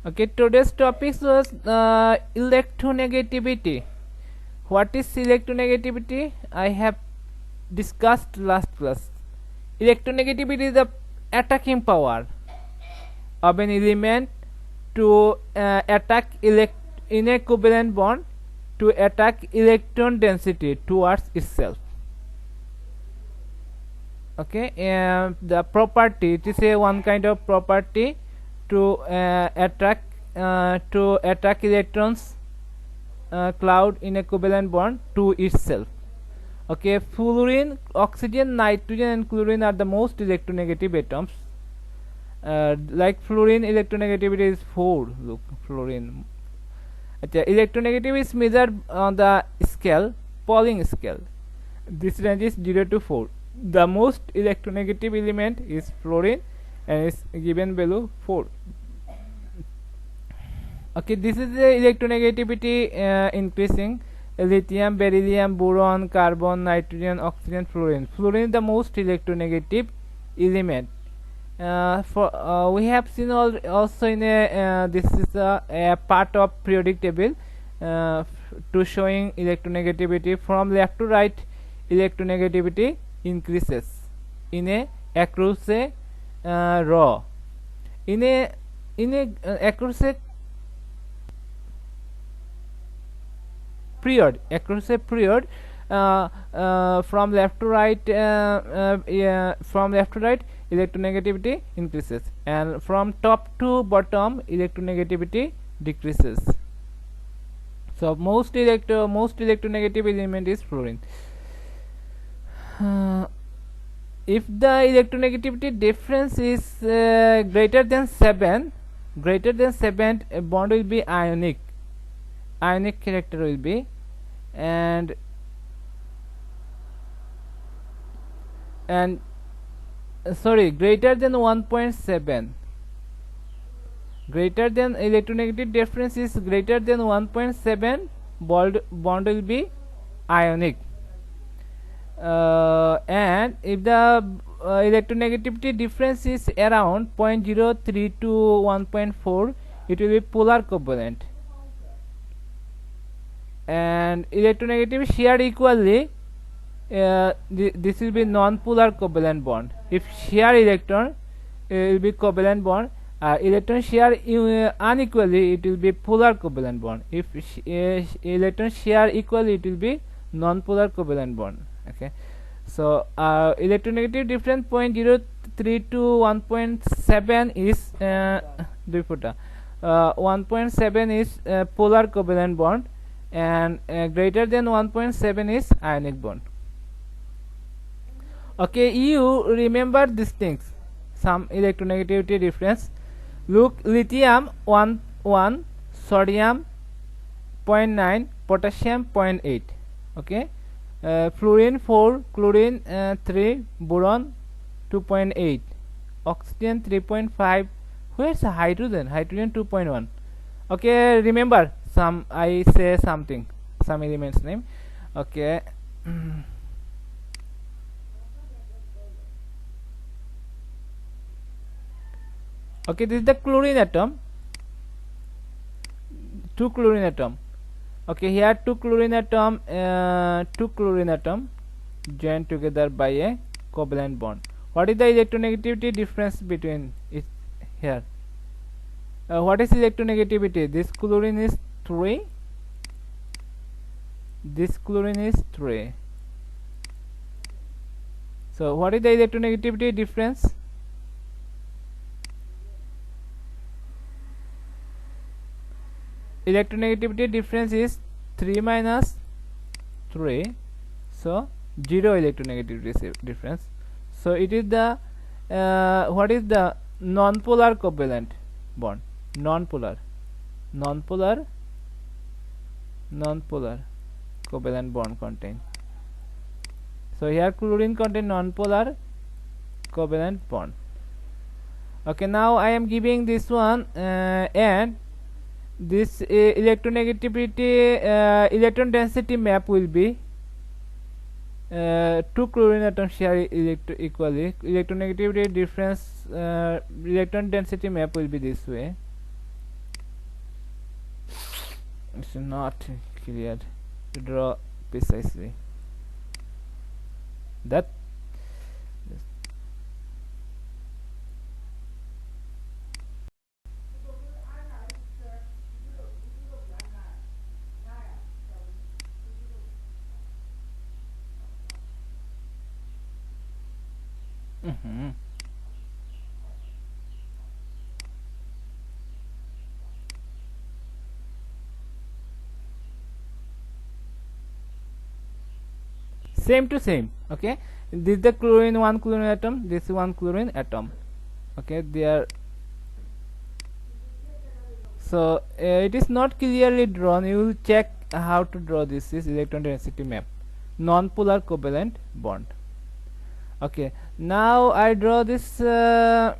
Okay, today's topic was electronegativity. What is electronegativity? I have discussed last class. Electronegativity is the attacking power of an element to attack in a covalent bond to attack electron density towards itself. Okay, the property, it is a one kind of property to attract electrons cloud in a covalent bond to itself. Okay, fluorine, oxygen, nitrogen and chlorine are the most electronegative atoms. Like fluorine, electronegativity is 4. Look, fluorine. Electronegativity is measured on the scale, Pauling scale. This range is 0 to 4. The most electronegative element is fluorine and is given value 4. Okay, this is the electronegativity increasing: lithium, beryllium, boron, carbon, nitrogen, oxygen, fluorine. Fluorine is the most electronegative element. We have seen also in this is a part of periodic table to showing electronegativity from left to right. Electronegativity increases in a across a row, in a across a period, from left to right. From left to right, electronegativity increases, and from top to bottom, electronegativity decreases. So most electronegative element is fluorine. If the electronegativity difference is greater than 7, a bond will be ionic character will be, and sorry, greater than 1.7, greater than electronegative difference is greater than 1.7, bond will be ionic. And if the electronegativity difference is around 0.03 to 1.4, it will be polar covalent. And electronegativity shared equally, this will be non-polar covalent bond. If share electron, it will be covalent bond. Electron share unequally, it will be polar covalent bond. If electron share equally, it will be non-polar covalent bond. Okay, so electronegative difference 0.03 to 1.7 is 1.7 is polar covalent bond, and greater than 1.7 is ionic bond. Okay, you remember these things, some electronegativity difference. Look, lithium 1, sodium 0.9, potassium 0.8. Okay, fluorine 4, chlorine 3, boron 2.8, oxygen 3.5. Where's the hydrogen? Hydrogen 2.1. Okay, remember some, I say something, some elements name. Okay. Okay, this is the chlorine atom, 2 chlorine atom. Okay, here 2 chlorine atom joined together by a covalent bond. What is the electronegativity difference between it here? What is electronegativity? This chlorine is 3, this chlorine is 3. So what is the electronegativity difference? Electronegativity difference is 3 minus 3, so 0 electronegativity difference. So it is the what is the non-polar covalent bond? Non-polar covalent bond contain. So here chlorine contain non-polar covalent bond. Okay, now I am giving this one, and this electronegativity electron density map will be 2 chlorine atoms share equally. Electronegativity difference electron density map will be this way. it's not clear to draw precisely. That same to same. Okay, this is the chlorine, one chlorine atom, this is one chlorine atom. Okay, they are, so it is not clearly drawn. You will check how to draw this is electron density map, non-polar covalent bond. Okay, now I draw this HCl.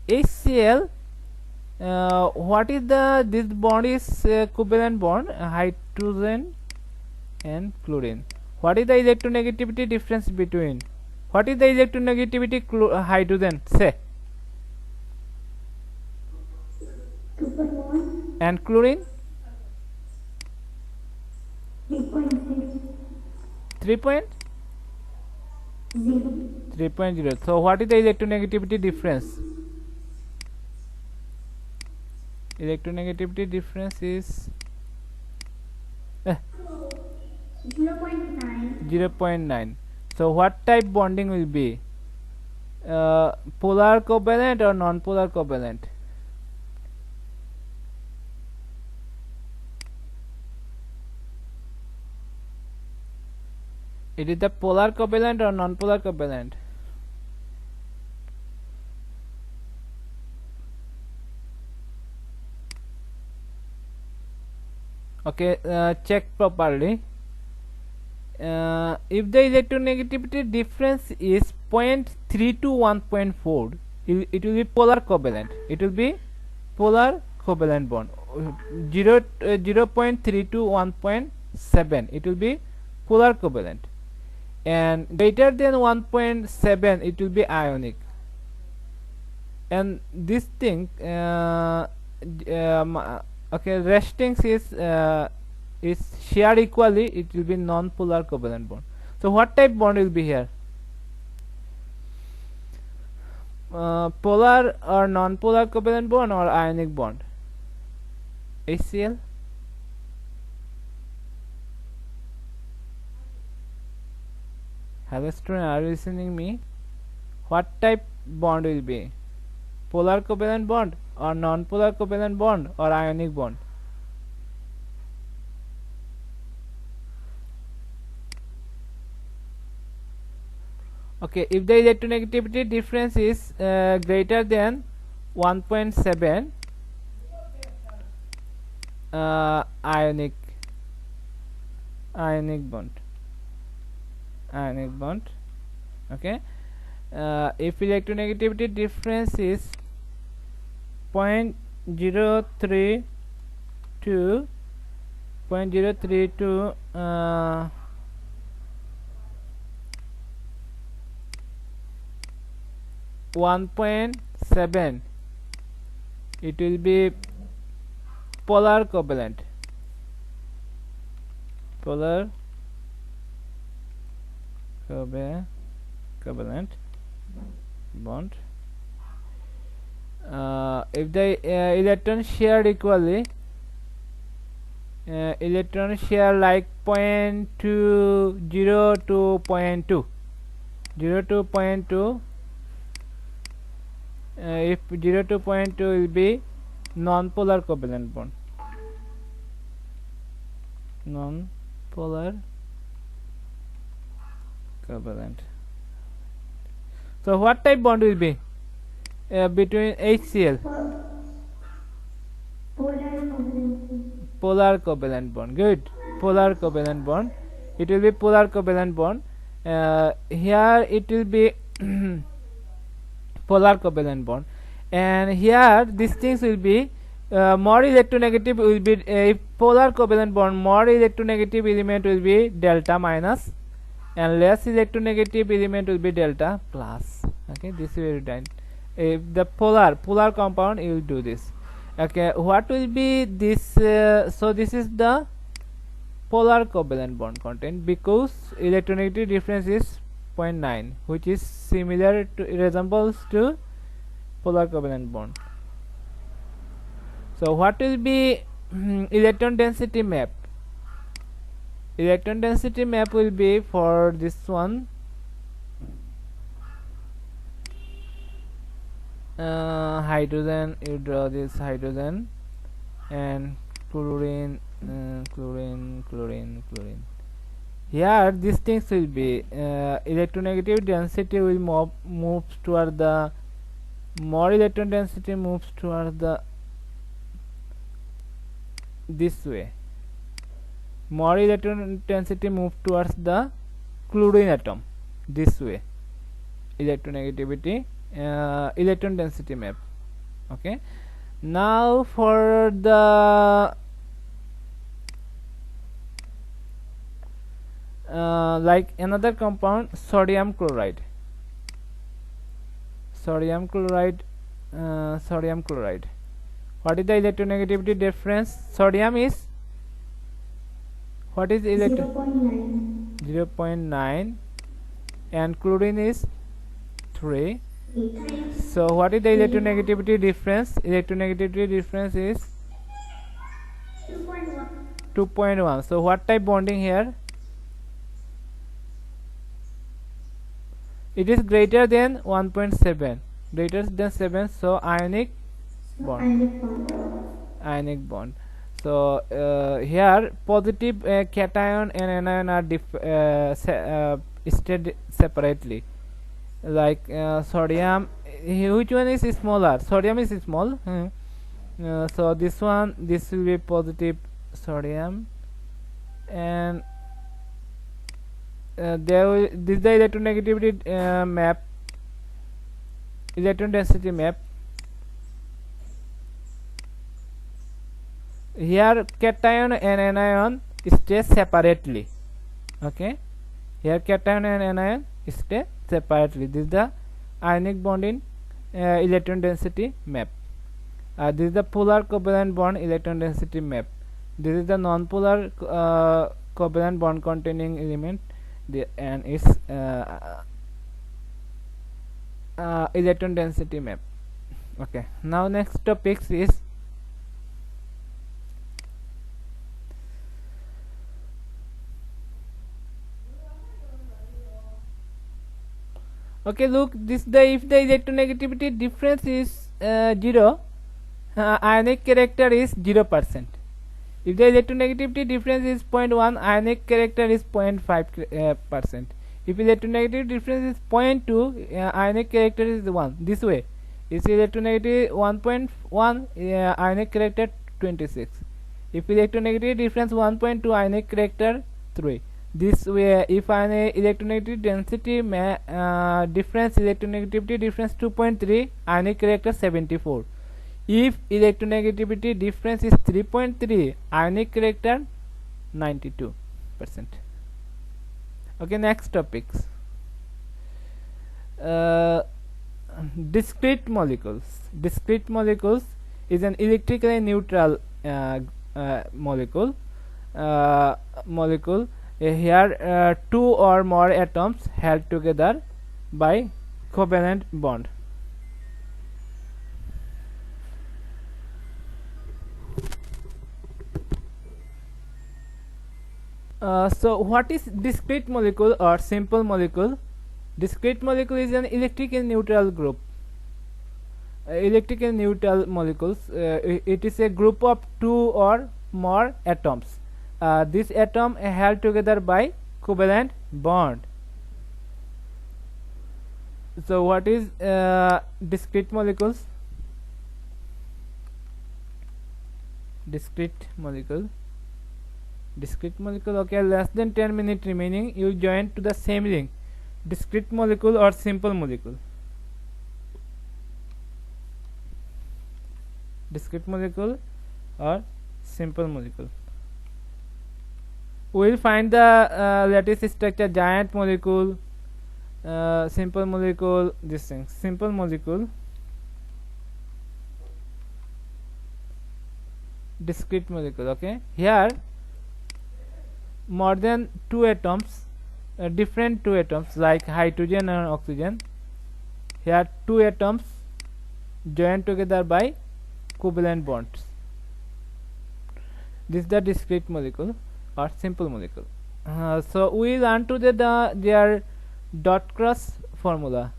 HCl, what is the, this bond is covalent bond, hydrogen and chlorine. What is the electronegativity difference between, what is the electronegativity hydrogen, say, 2.1 and chlorine 3.6 3.0. 3.0. So what is the electronegativity difference? Electronegativity difference is 0.9. 0.9. So what type bonding will be? Polar covalent or non-polar covalent? It is the polar covalent or non-polar covalent? Okay, check properly. If the electronegativity difference is 0.3 to 1.4, it will be polar covalent. It will be polar covalent bond. 0.3 to 1.7, it will be polar covalent, and greater than 1.7 it will be ionic. And this thing okay, restings is shared equally, it will be non-polar covalent bond. So what type bond will be here? Polar or non-polar covalent bond or ionic bond? HCl. Hello student, are you listening me? What type bond will be? Polar covalent bond or non-polar covalent bond or ionic bond? Okay, if the electronegativity difference is greater than 1.7, ionic bond. Okay, if electronegativity difference is 0.03 to 1.7, it will be polar covalent. Polar covalent bond. If the electron shared equally, electron share like 0.20 to 0.2, 0 to 0.2. If 0 to 0.2 will be non-polar covalent bond. Non-polar covalent. So what type bond will be between HCl? Polar covalent bond. Good. Polar covalent bond. It will be polar covalent bond. Here it will be polar covalent bond, and here these things will be more electronegative will be if polar covalent bond, more electronegative element will be delta minus and less electronegative element will be delta plus. Okay, this will written. If the polar compound, you will do this. Okay, what will be this? So this is the polar covalent bond content, because electronegativity difference is 0.9, which is similar to, resembles to polar covalent bond. So what will be electron density map? Electron density map will be for this one, hydrogen. You draw this hydrogen and chlorine, chlorine. Here these things will be electronegative density will move toward the more electron density moves toward the this way. More electron density move towards the chlorine atom this way. Electronegativity electron density map. Okay, now for the like another compound, sodium chloride. Sodium chloride. What is the electronegativity difference? Sodium is, what is 0.9. 0.9 and chlorine is 3. 8. So what is the electronegativity difference? Electronegativity difference is 2.1. 2.1. So what type bonding here? It is greater than 1.7, greater than 7, so ionic bond. Ionic bond. So here positive cation and anion are stated separately. Like sodium, which one is smaller? Sodium is small. So this one, this will be positive sodium, and this is the electronegativity map, electron density map. Here cation and anion stay separately. Okay, here cation and anion stay separately. This is the ionic bond in electron density map. This is the polar covalent bond electron density map. This is the non-polar covalent bond containing element, and its electron density map. Okay, now next topics is okay, look, this the if the electronegativity difference is 0, ionic character is 0%. If the electronegativity difference is 0.1, ionic character is 0.5%. If electronegativity difference is 0.2, ionic character is 1. This way, if electronegativity 1.1, ionic character 26. If electronegativity difference 1.2, ionic character 3. This way, if electronegativity density difference, electronegativity difference 2.3, ionic character 74. If electronegativity difference is 3.3, ionic character 92%. Okay, next topics. Discrete molecules. Discrete molecules is an electrically neutral molecule. Here, two or more atoms held together by covalent bond. So what is discrete molecule or simple molecule? Discrete molecule is an electrically neutral group. Electrically neutral molecules, it is a group of two or more atoms. This atom held together by covalent bond. So what is discrete molecules? Discrete molecule. Okay, less than 10 minutes remaining. You join to the same link. Discrete molecule or simple molecule. Discrete molecule or simple molecule. We will find the lattice structure, giant molecule, simple molecule, this thing, simple molecule, discrete molecule. Okay, here more than two atoms, different two atoms like hydrogen and oxygen. Here two atoms joined together by covalent bonds. This is the discrete molecule or simple molecule. So we learn to their dot cross formula,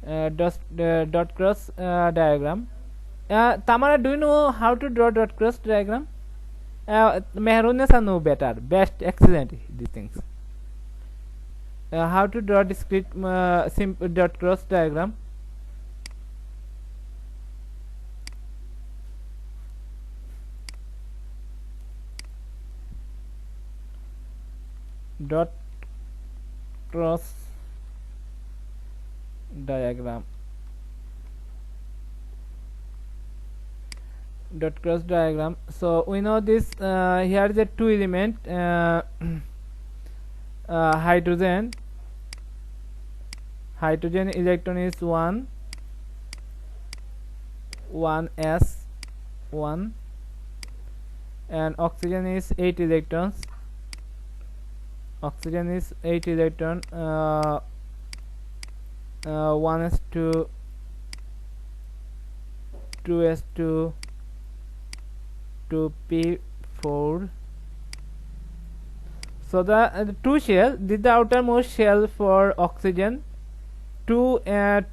dot cross diagram. Tamara, do you know how to draw dot cross diagram? Mehrunesa know better, best, excellent these things. How to draw discrete dot cross diagram? Dot cross diagram. Dot cross diagram. So we know this. Here is a two element hydrogen. Hydrogen electron is 1 s 1, and oxygen is 8 electrons. Oxygen is 8 electron, 1s2, 2s2, 2p4. So the two shell, this is the outermost shell for oxygen, 2 and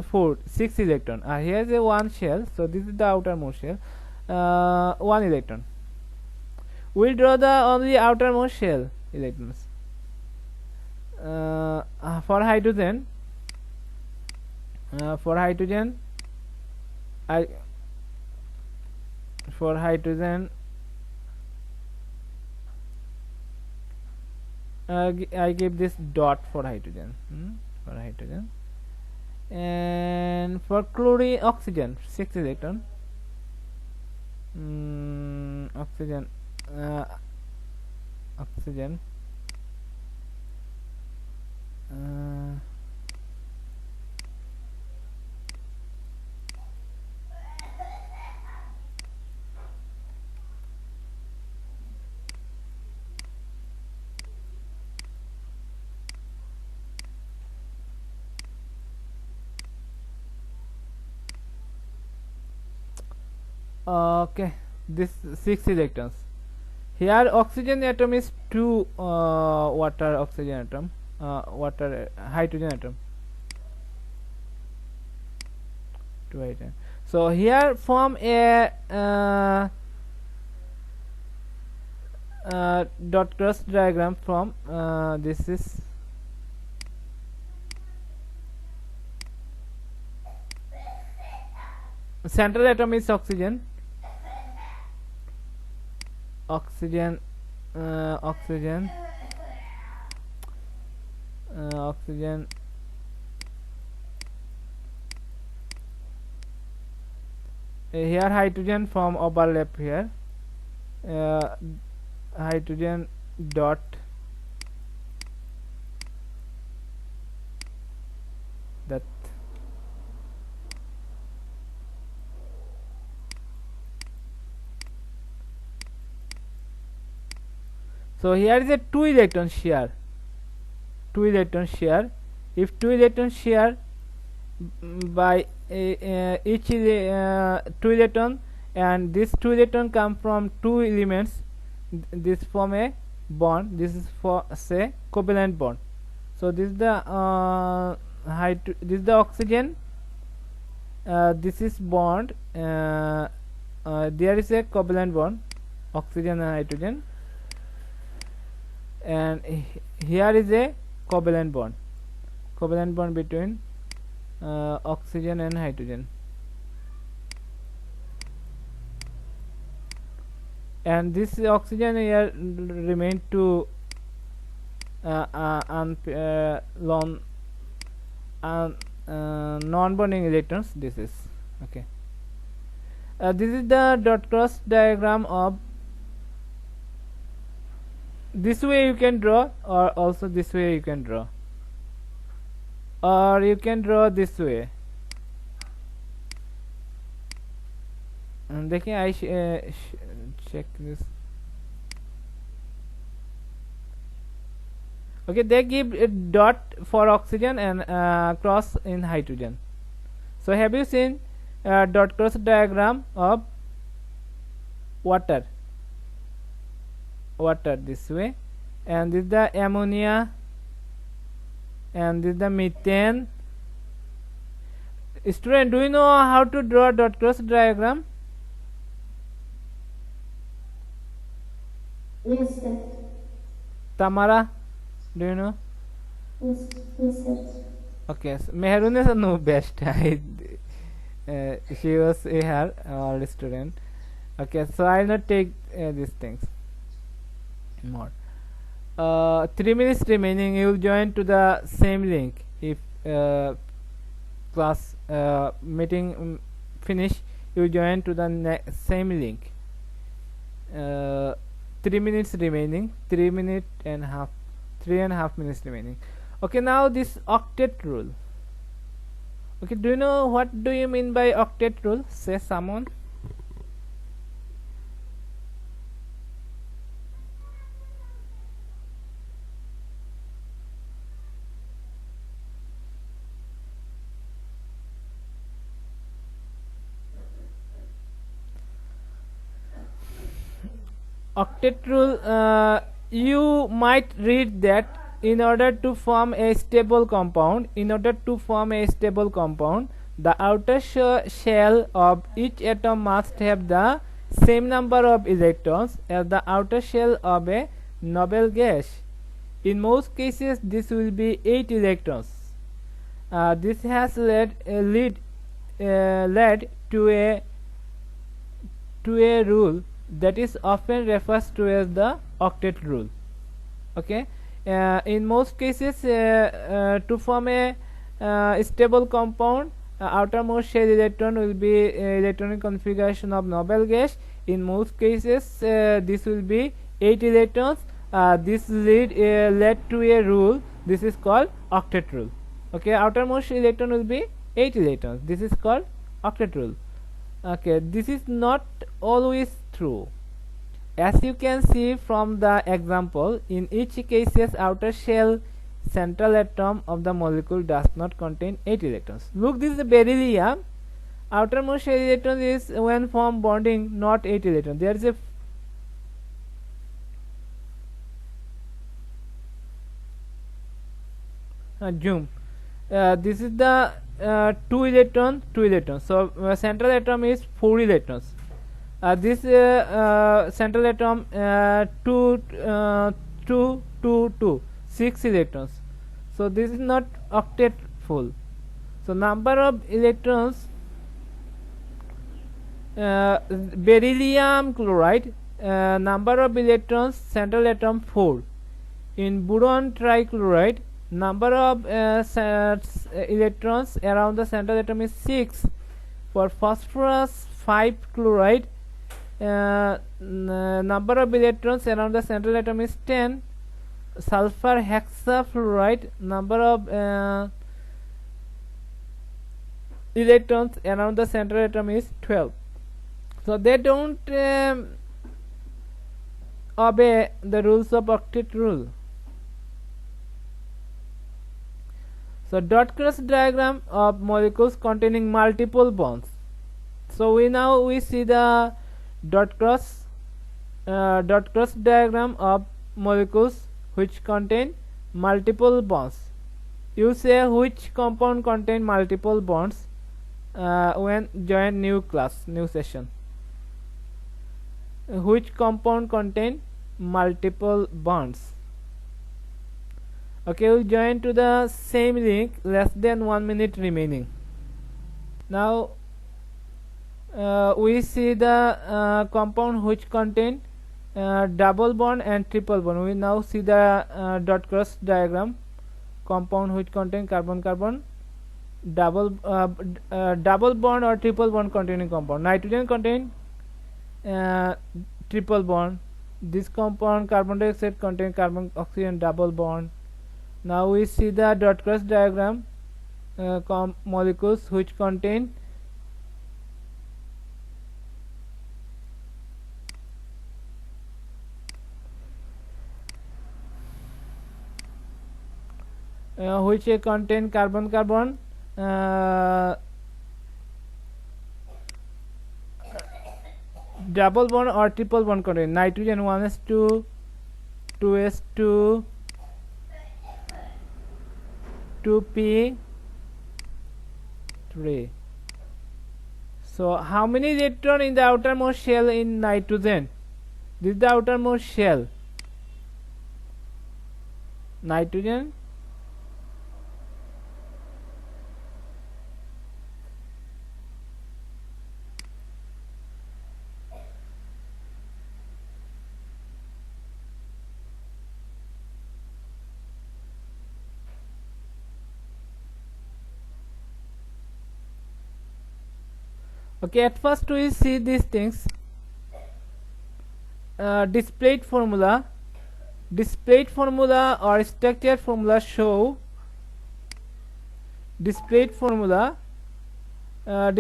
4, 6 electron. Here is a one shell, so this is the outermost shell, 1 electron. We'll draw the only outermost shell electrons. For hydrogen, for hydrogen I give this dot for hydrogen, for hydrogen. And for chlorine, oxygen 6 electron, oxygen okay, this 6 electrons. Here oxygen atom is 2 water oxygen atom, water hydrogen atom, 2 hydrogen. So here form a dot cross diagram from this is central atom is oxygen, oxygen. Here hydrogen form overlap here, hydrogen dot that. So here is a 2 electron share, 2 electron share. If 2 electron share by each 2 electron, and this 2 electron come from 2 elements, this form a bond. This is for say covalent bond. So this is the this is the oxygen, this is bond, there is a covalent bond, oxygen and hydrogen, and here is a covalent bond between oxygen and hydrogen, and this oxygen here remain to non-bonding electrons. This is okay. This is the dot cross diagram of this way you can draw, or also this way you can draw, or you can draw this way. देखिए I check this. Okay, they give a dot for oxygen and cross in hydrogen. So have you seen dot cross diagram of water this way, and this is the ammonia, and this is the methane. Student, do you know how to draw dot cross diagram? Yes, sir. Tamara, do you know? Yes, yes, sir. Okay, so Mehrun is no best. She was her our student. Okay, so I'll not take these things more. 3 minutes remaining. You will join to the same link if class meeting finish. You will join to the same link. 3 minutes remaining. 3.5 minutes remaining. Okay, now this octet rule. Okay, do you know what do you mean by octet rule? Say someone. Octet rule, you might read that in order to form a stable compound, the outer shell of each atom must have the same number of electrons as the outer shell of a noble gas. In most cases this will be 8 electrons. This has led to a rule that is often referred to as the octet rule. Okay, in most cases to form a stable compound, outermost shell electron will be electronic configuration of noble gas. In most cases this will be 8 electrons. This led to a rule. This is called octet rule. Okay, outermost electron will be 8 electrons. This is called octet rule. Okay, this is not always true. As you can see from the example, in each cases outer shell central atom of the molecule does not contain 8 electrons. Look, this is the beryllium. Outermost shell electron is when form bonding, not 8 electrons. There is a zoom. This is the 2 electrons. So central atom is 4 electrons. This central atom 2 6 electrons. So this is not octet full. So number of electrons, beryllium chloride, number of electrons central atom 4. In boron trichloride, number of electrons around the central atom is 6. For phosphorus 5 chloride, number of electrons around the central atom is 10. Sulfur hexafluoride, number of electrons around the central atom is 12. So they don't obey the rules of octet rule. So dot cross diagram of molecules containing multiple bonds. So we see the dot cross diagram of molecules which contain multiple bonds. You say which compound contain multiple bonds when join new class, new session. Which compound contain multiple bonds? Okay, we'll join to the same link. Less than 1 minute remaining. Now we see the compound which contain double bond and triple bond. We now see the dot cross diagram. Compound which contain carbon carbon, double bond or triple bond containing compound. Nitrogen contain triple bond, This compound carbon dioxide contain carbon oxygen double bond. Now we see the dot cross diagram, molecules which contain carbon carbon double bond or triple bond contain nitrogen 1s2 2s2 2p3. So how many electron in the outermost shell in nitrogen? This is the outermost shell. Nitrogen okay, at first we see these things. Displayed formula or structure formula show displayed formula or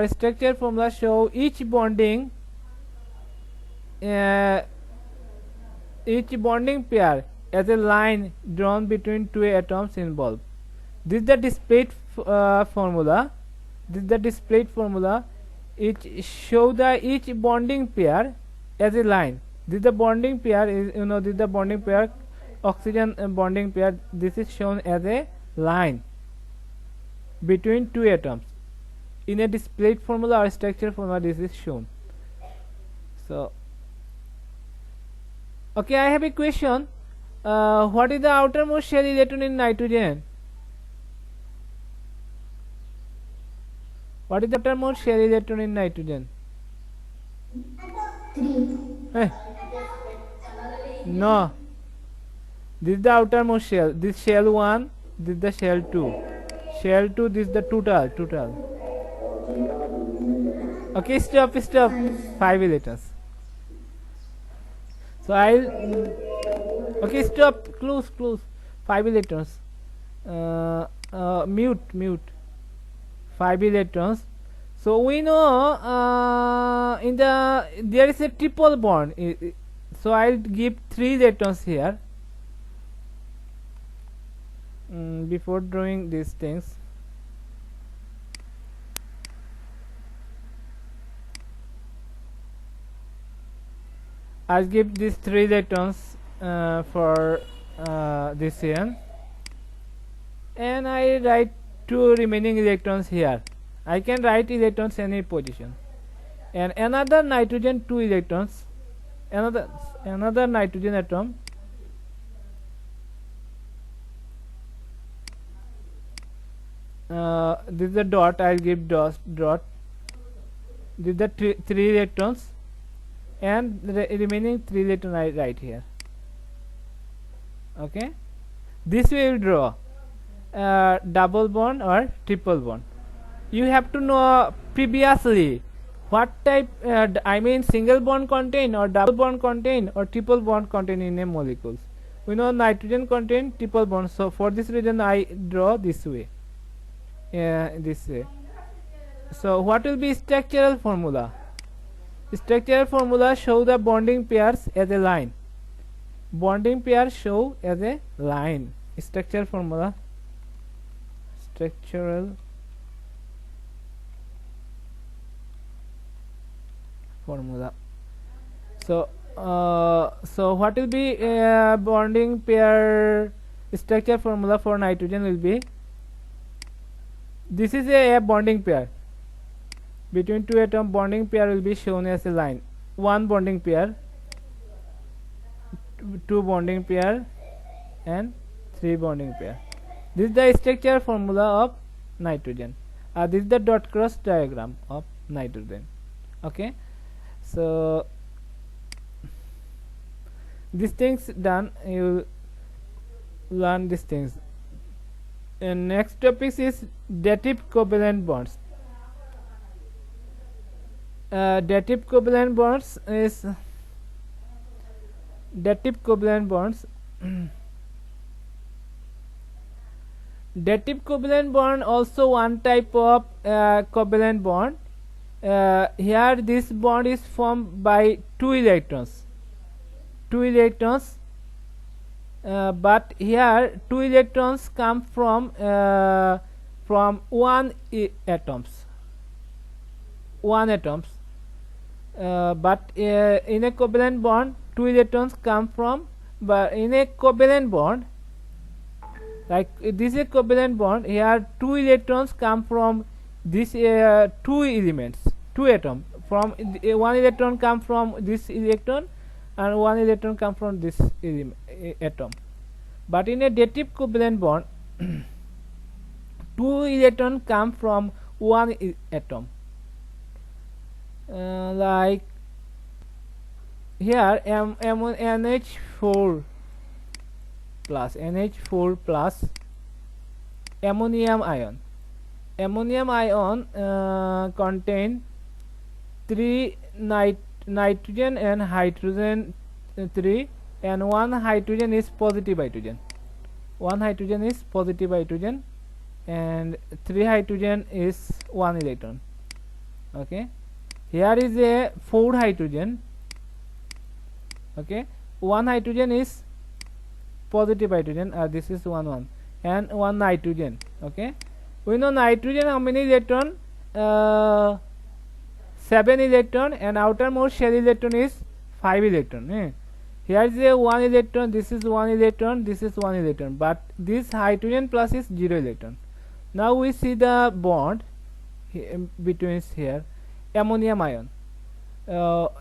structure formula show each bonding pair as a line drawn between two atoms involved. This is the displayed formula. It show the each bonding pair as a line. This is the bonding pair, this is the bonding pair, oxygen bonding pair. This is shown as a line between two atoms. In a displayed formula or structure formula, this is shown. So okay, I have a question. What is the outermost shell electron in nitrogen? What is the outermost shell electron in nitrogen? 3. Hey. No. This is the outermost shell. This shell 1, this is the shell 2. Shell 2, this is the total. Okay, stop. 5 electrons. So I'll okay, stop, close 5 electrons. Mute 5 electrons. So we know there is a triple bond, so I'll give 3 electrons here. Before drawing these things, I'll give these 3 electrons for this here, and I write 2 remaining electrons here. I can write electrons any position, and another nitrogen 2 electrons, another nitrogen atom, this is the dot. I'll give dot. This is the 3 electrons, and the remaining 3 electrons I write here. Okay, this we will draw double bond or triple bond. You have to know previously what type, I mean single bond contain or double bond contain or triple bond contain in a molecules. We know nitrogen contain triple bond, so for this reason I draw this way. So what will be structural formula? Structural formula show the bonding pairs as a line. Bonding pair show as a line. Structural formula. Structural formula. So what will be bonding pair structure formula for nitrogen will be, this is a bonding pair between two atom. Bonding pair will be shown as a line. 1 bonding pair, 2 bonding pair, and 3 bonding pair. This is the structure formula of nitrogen. This is the dot cross diagram of nitrogen. Okay, so these things done, you learn these things. And next topic is dative covalent bonds. Dative covalent bonds is dative covalent bonds. Dative covalent bond also one type of covalent bond. Here this bond is formed by two electrons, but here two electrons come from one atoms, but in a covalent bond two electrons come from, but in a covalent bond, like this is a covalent bond, here two electrons come from this two elements, two atoms. From one electron come from this electron and one electron come from this atom. But in a dative covalent bond two electrons come from one atom, like here NH4 plus ammonium ion. Ammonium ion contain 3 nitrogen and hydrogen 3, and one hydrogen is positive hydrogen. And 3 hydrogen is 1 electron. Okay, here is a 4 hydrogen. Okay, 1 hydrogen is positive hydrogen, this is 1 and 1 nitrogen. Okay, we know nitrogen how many electron? 7 electron, and outermost shell electron is 5 electron. Here is a 1 electron, this is 1 electron, this is 1 electron, but this hydrogen plus is 0 electron. Now we see the bond between here. Ammonium ion. What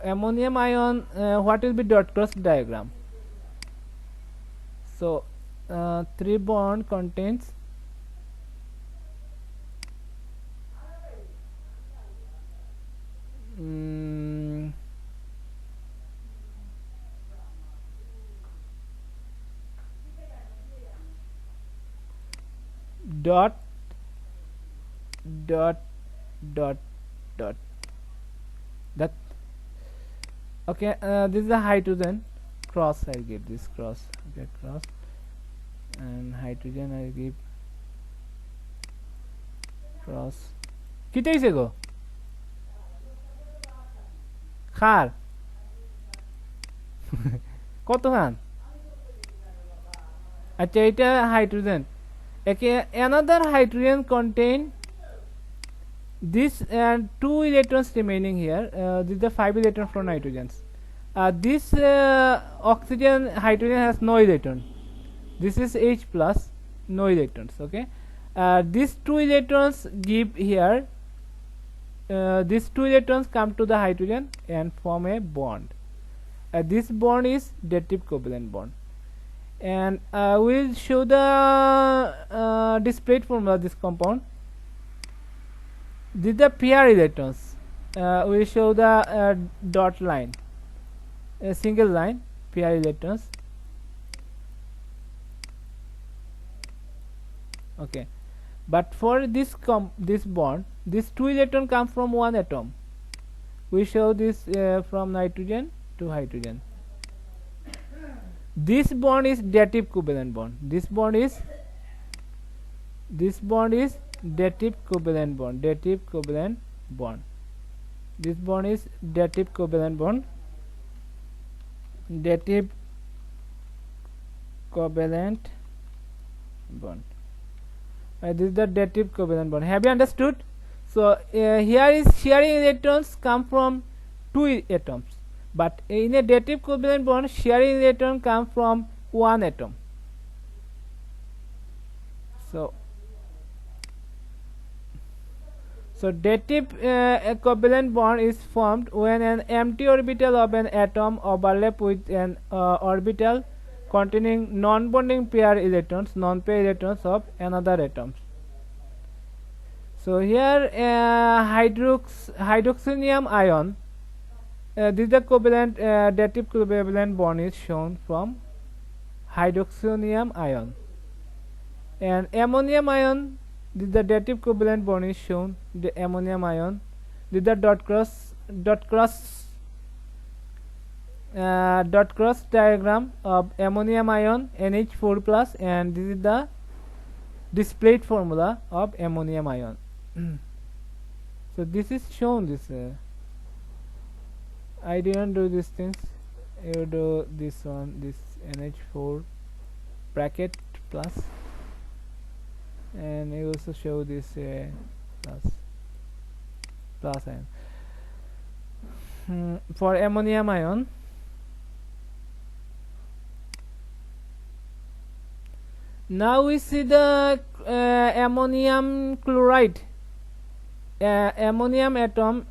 will be dot cross diagram? So 3 bond contains dot that. Okay, this is the hydrogen cross. I'll give this cross. Okay, cross, and hydrogen I'll give cross. Kita ise go khar কত খান আচ্ছা এটা hydrogen another hydrogen contain this and 2 electrons remaining here. This is the 5 electron for nitrogens. This oxygen hydrogen has no electron. This is H plus, no electrons. Okay, these 2 electrons give here, these 2 electrons come to the hydrogen and form a bond. This bond is dative covalent bond, and we'll show the displayed formula of this compound. These are the pair electrons. We'll show the dot line, a single line, pair electrons. Okay, but for this bond, these 2 electrons come from one atom. We show this from nitrogen to hydrogen. This bond is dative covalent bond. This bond is dative covalent bond. This bond is dative covalent bond. Dative covalent bond. This is the dative covalent bond. Have you understood? So here is sharing electrons come from 2 atoms, but in a dative covalent bond sharing electron come from 1 atom. So dative covalent bond is formed when an empty orbital of an atom overlap with an orbital containing non-bonding pair electrons, non-pair electrons of another atoms. So here hydroxonium ion, this is the covalent dative covalent bond is shown from hydroxonium ion, and ammonium ion, this is the dative covalent bond is shown, the ammonium ion. This is the dot cross dot cross diagram of ammonium ion NH4 plus, and this is the displayed formula of ammonium ion. So this is shown. This I didn't do these things. You do this one, this NH4 bracket plus, and you also show this plus ion. For ammonium ion, now we see the ammonium chloride, ammonium atom.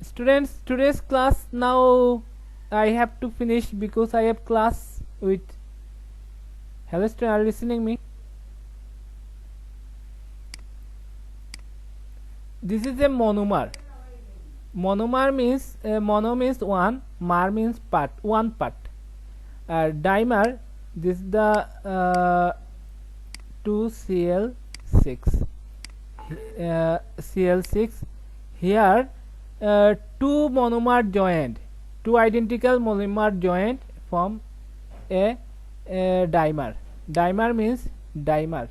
Students, today's class now I have to finish because I have class with. Hello students, are you listening me? This is a monomer. Monomer means mono means one, mer means part, one part. Dimer, this is the 2Cl6. Cl6. Here two monomer joined, two identical monomer joined form a dimer. Dimer means dimer,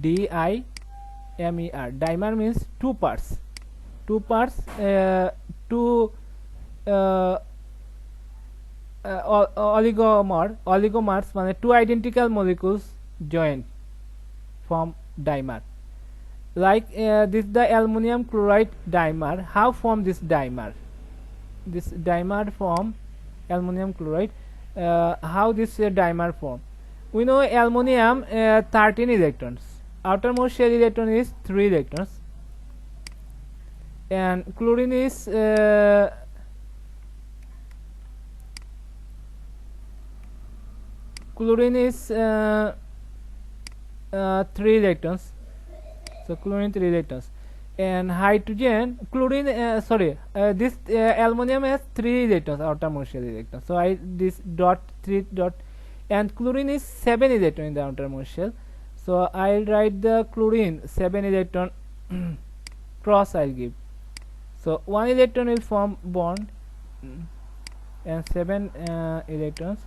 D-I-M-E-R. Dimer means two parts. Two parts, two oligomers, মানে two identical molecules joined form dimer. Like this the aluminum chloride dimer. How form this dimer? This dimer form aluminum chloride. How this dimer form? We know aluminum 13 electrons. Outermost shell electron is 3 electrons, and chlorine is 3 electrons. So chlorine 3 electrons, and hydrogen chlorine this aluminum has 3 electrons, outermost shell electrons. So I this dot 3 dot, and chlorine is 7 electron in the outermost shell. So I'll write the chlorine 7 electron cross I'll give. So 1 electron will form bond and 7 electrons.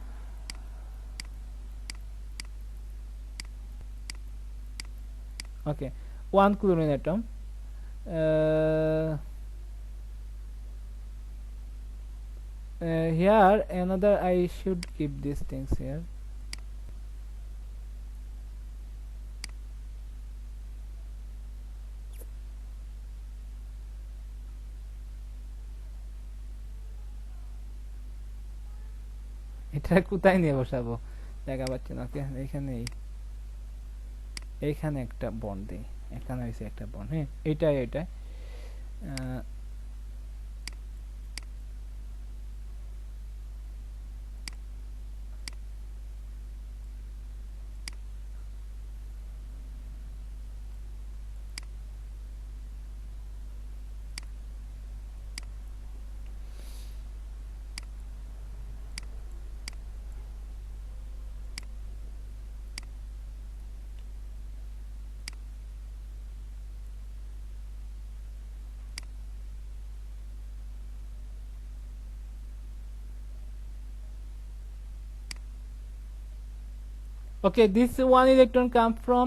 Okay, 1 chlorine atom. Here another, I should keep these things here. এটা কোথায় নিয়ে বসাবো জায়গা পাচ্ছি না। ওকে, এইখানে একটা bond দিই, এখানে হয়েছে একটা বন্ড। হ্যাঁ, এইটাই okay. This 1 electron comes from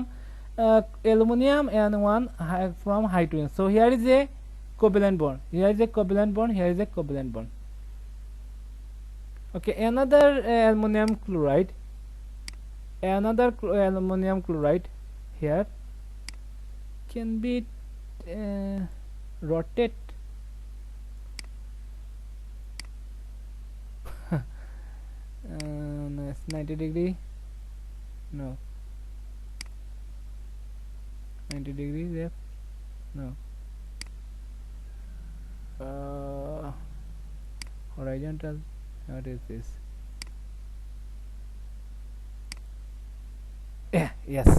aluminum and 1 from hydrogen. So here is a covalent bond, here is a covalent bond, here is a covalent bond. Okay, another aluminum chloride, aluminum chloride here can be rotate. No, it's 90 degree. No, 90 degrees there. No, horizontal. What is this? Yeah, yes.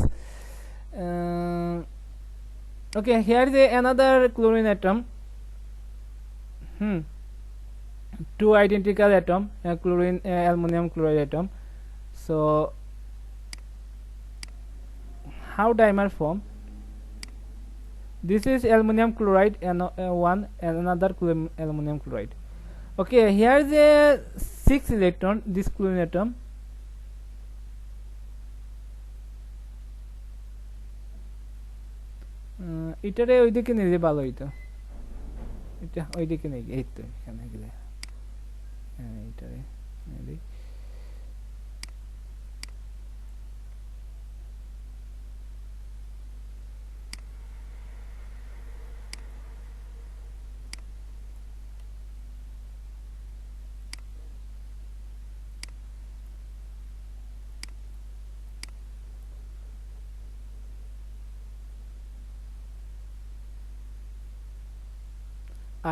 Okay, here is another chlorine atom. Two identical atom, chlorine aluminum chloride atom. So how dimer form? This is aluminum chloride and one and another aluminum chloride. Okay, here is a 6 electron, this chlorine atom. এটারে ওইদিকে নিলে ভালো হইতো, এটা ওইদিকে নেই, এই তো এখানে গেলে, হ্যাঁ এটারে নিলে।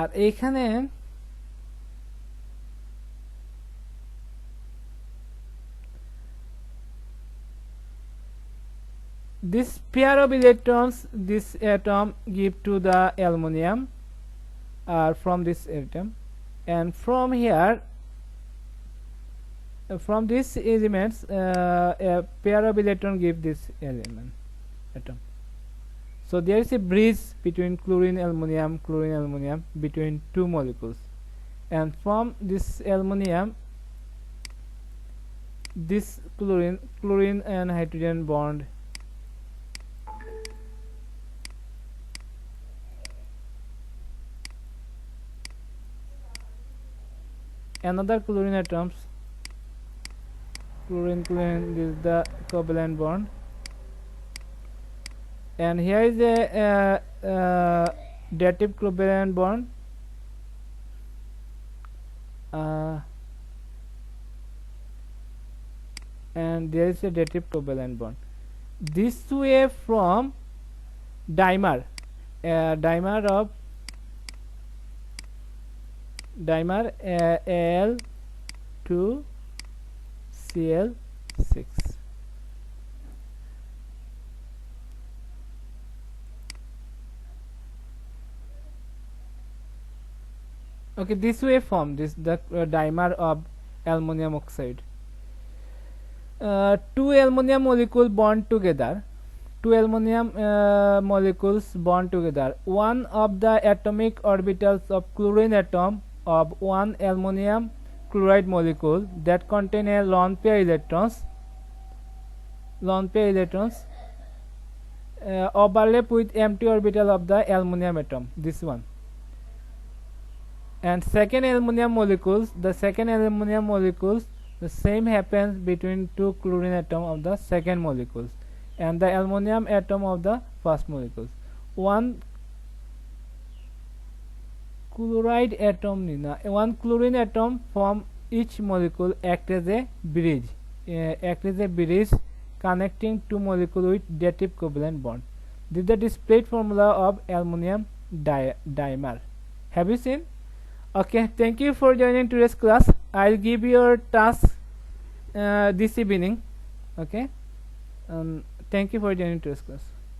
আর এইখানে this pair of electrons this atom give to the aluminum from this atom, and from here from these elements a pair of electron give this element atom. So there is a bridge between chlorine aluminum between two molecules, and from this aluminum this chlorine and hydrogen bond another chlorine atoms, chlorine this is the covalent bond, and here is a dative covalent bond, and there is a dative covalent bond. This way from dimer, dimer Al2Cl6. Okay, this way form this the dimer of aluminum oxide. Two aluminum molecules bond together. One of the atomic orbitals of chlorine atom of one aluminum chloride molecule that contain a lone pair electrons overlap with empty orbital of the aluminum atom, this one. And second aluminum molecules, the same happens between two chlorine atom of the second molecules and the aluminum atom of the first molecules. One chloride atom one chlorine atom from each molecule act as a bridge connecting two molecules with dative covalent bond. This is the displayed formula of aluminum dimer. Have you seen? Okay, thank you for joining today's class. I'll give your task this evening. Okay, thank you for joining today's class.